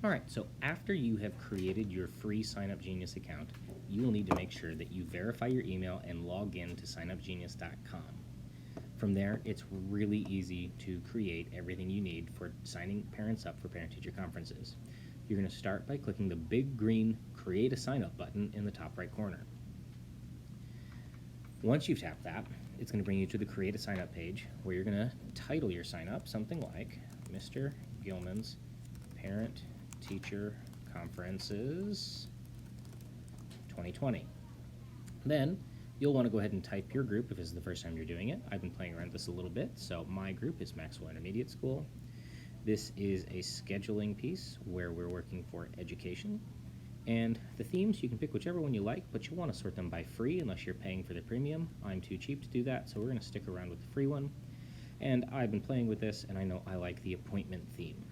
All right, so after you have created your free SignUpGenius account, you will need to make sure that you verify your email and log in to signupgenius.com. From there, it's really easy to create everything you need for signing parents up for parent-teacher conferences. You're going to start by clicking the big green Create a Sign Up button in the top right corner. Once you've tapped that, it's going to bring you to the Create a Sign Up page where you're going to title your sign up something like Mr. Gilman's Parent-Teacher Conferences 2020. Then you'll want to go ahead and type your group if this is the first time you're doing it. I've been playing around with this a little bit, so my group is Maxwell Intermediate School. This is a scheduling piece where we're working for education. And the themes, you can pick whichever one you like, but you'll want to sort them by free unless you're paying for the premium. I'm too cheap to do that, so we're going to stick around with the free one. And I've been playing with this, and I know I like the appointment theme.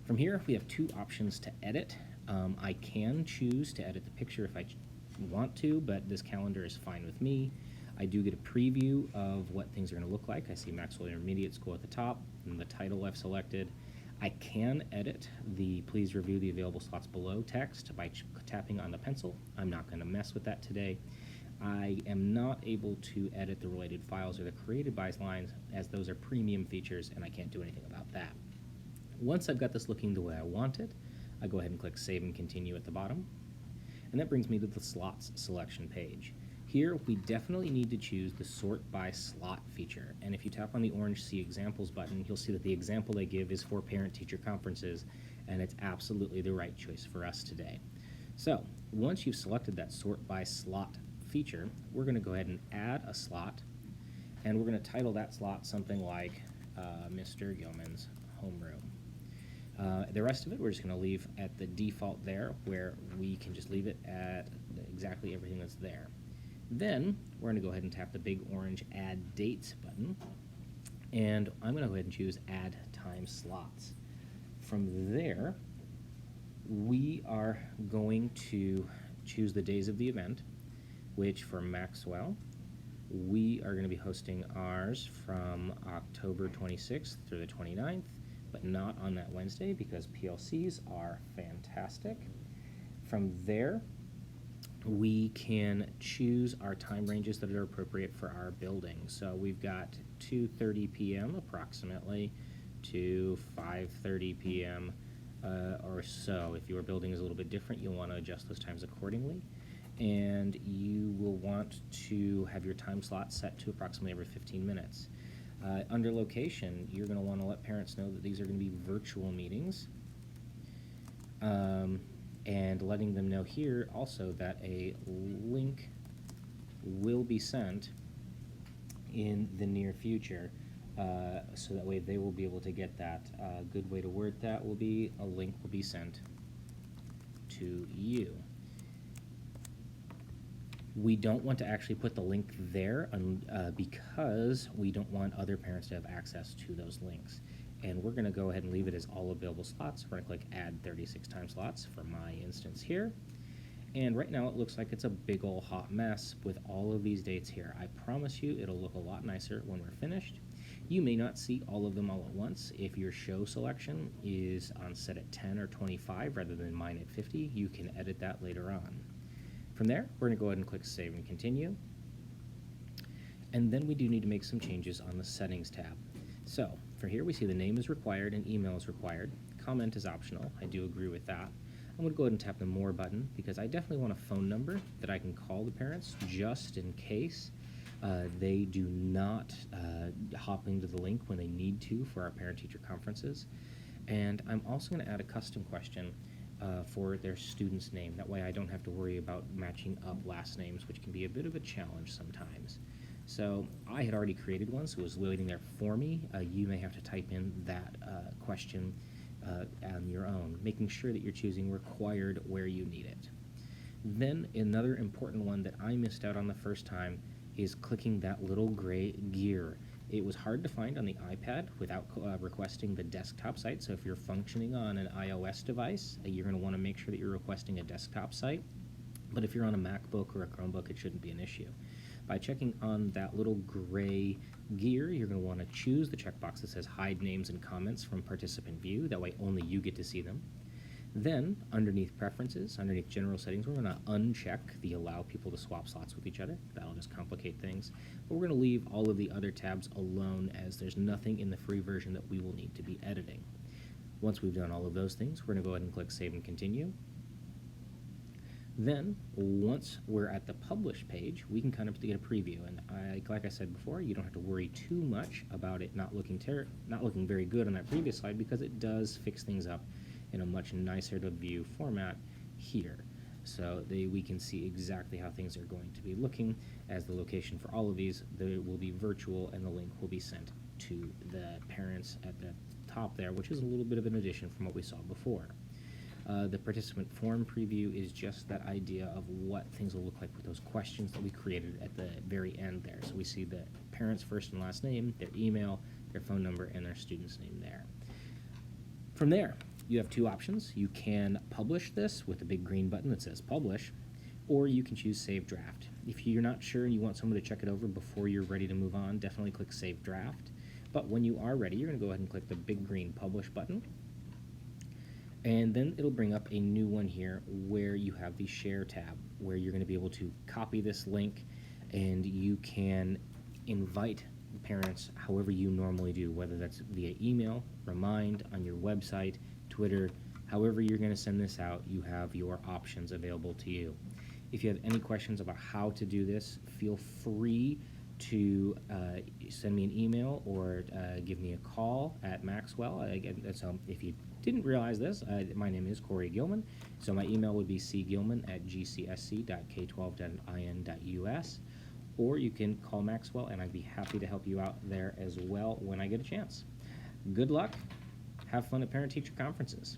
From here, we have two options to edit. I can choose to edit the picture if I want to, but this calendar is fine with me. I do get a preview of what things are going to look like. I see Maxwell Intermediate School at the top, and the title I've selected. I can edit the please review the available slots below text by tapping on the pencil. I'm not going to mess with that today. I am not able to edit the related files or the created by lines, as those are premium features and I can't do anything about that. Once I've got this looking the way I want it, I go ahead and click Save and Continue at the bottom. And that brings me to the slots selection page. Here, we definitely need to choose the Sort by Slot feature. And if you tap on the orange See Examples button, you'll see that the example they give is for parent-teacher conferences, and it's absolutely the right choice for us today. So, once you've selected that Sort by Slot feature, we're going to go ahead and add a slot, and we're going to title that slot something like Mr. Gilman's Homeroom. The rest of it we're just going to leave at the default there, where we can just leave it at exactly everything that's there. Then we're going to go ahead and tap the big orange Add Dates button, and I'm going to go ahead and choose Add Time Slots. From there, we are going to choose the days of the event, which for Maxwell, we are going to be hosting ours from October 26th through the 29th, but not on that Wednesday because PLCs are fantastic. From there, we can choose our time ranges that are appropriate for our building. So we've got 2:30 p.m. approximately to 5:30 p.m. Or so. If your building is a little bit different, you'll want to adjust those times accordingly. And you will want to have your time slot set to approximately every 15 minutes. Under location, you're going to want to let parents know that these are going to be virtual meetings. And letting them know here also that a link will be sent in the near future, so that way they will be able to get that. A good way to word that will be a link will be sent to you. We don't want to actually put the link there because we don't want other parents to have access to those links. And we're going to go ahead and leave it as all available slots. We're going to click Add 36 time slots for my instance here. And right now it looks like it's a big ol' hot mess with all of these dates here. I promise you it'll look a lot nicer when we're finished. You may not see all of them all at once. If your show selection is on set at 10 or 25 rather than mine at 50, you can edit that later on. From there, we're going to go ahead and click Save and Continue. And then we do need to make some changes on the Settings tab. So, for here we see the name is required and email is required. Comment is optional. I do agree with that. I'm going to go ahead and tap the More button because I definitely want a phone number that I can call the parents just in case they do not hop into the link when they need to for our parent-teacher conferences. And I'm also going to add a custom question for their student's name. That way I don't have to worry about matching up last names, which can be a bit of a challenge sometimes. So I had already created one, so it was waiting there for me. You may have to type in that question on your own, making sure that you're choosing required where you need it. Then another important one that I missed out on the first time is clicking that little gray gear. It was hard to find on the iPad without requesting the desktop site, so if you're functioning on an iOS device, you're going to want to make sure that you're requesting a desktop site. But if you're on a MacBook or a Chromebook, it shouldn't be an issue. By checking on that little gray gear, you're going to want to choose the checkbox that says Hide Names and Comments from Participant View. That way only you get to see them. Then, underneath preferences, underneath general settings, we're going to uncheck the allow people to swap slots with each other. That'll just complicate things. But we're going to leave all of the other tabs alone, as there's nothing in the free version that we will need to be editing. Once we've done all of those things, we're going to go ahead and click Save and Continue. Then, once we're at the Publish page, we can kind of get a preview. And like I said before, you don't have to worry too much about it not looking very good on that previous slide, because it does fix things up in a much nicer to view format here. So we can see exactly how things are going to be looking, as the location for all of these will be virtual, and the link will be sent to the parents at the top there, which is a little bit of an addition from what we saw before. The participant form preview is just that idea of what things will look like with those questions that we created at the very end there. So we see the parent's first and last name, their email, their phone number, and their student's name there. From there, you have two options. You can publish this with the big green button that says Publish, or you can choose Save Draft. If you're not sure and you want someone to check it over before you're ready to move on, definitely click Save Draft. But when you are ready, you're going to go ahead and click the big green Publish button. And then it'll bring up a new one here where you have the Share tab, where you're going to be able to copy this link, and you can invite parents however you normally do, whether that's via email, Remind, on your website, Twitter. However you're going to send this out, you have your options available to you. If you have any questions about how to do this, feel free to send me an email or give me a call at Maxwell. So if you didn't realize this, my name is Corey Gilman, so my email would be cgilman@gcsc.k12.in.us, or you can call Maxwell, and I'd be happy to help you out there as well when I get a chance. Good luck. Have fun at parent-teacher conferences.